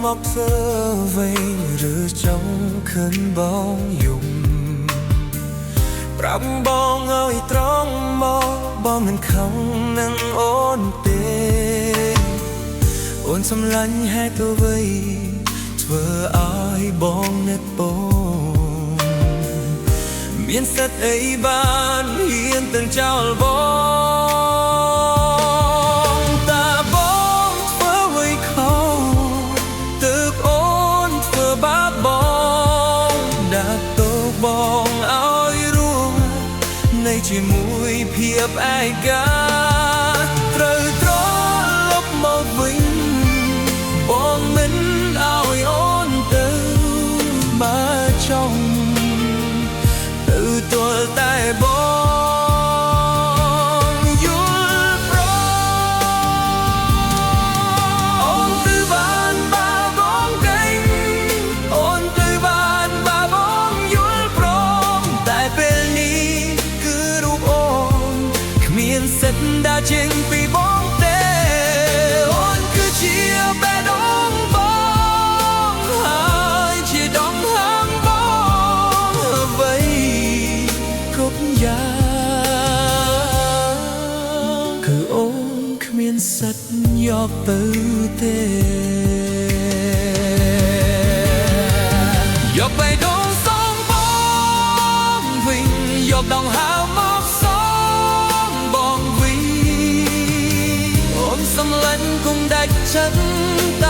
មកធ្វើអ្វីឬចង់ឃើញបងយំប្រាប់បងឲ្យត្រង់មកបងមិនខំនឹងអូនទេអូនសម្លាញ់ហេតុអ្វីធ្វើឲ្យបងនឹកបងមានសិទ្ធអីបានហ៊ានទាំងចោលបងតាបងធ្វើអ្វីខុសទើបអូនធ្វើបាបបងដាក់ទោសបងឲ្យរួមនៃជាមួយភាពឯកាត្រូវត្រឡប់មកវិញបងមិនឲ្យអូនទៅមកចង់ទៅទាល់តែបងយល់ព្រមអូនទៅបានបាបងកេងអូនទៅបានបាបងយល់ព្រមតែពេលនេះគឺរូបអូនគ្មានសិទ្ធិដើរចេញពីបងទេអូនគឺជាបេះដូងបងហើយជាដងហាងបងអ្វីគ្រប់យ៉ាងគឺអូនគ្មានសិទ្ធិយកទៅទេយកបេះដូងសងបងវិញយកដងហើមមកសងបងវិញអូនសម្លាញ់គង់ដាច់ចិត្ត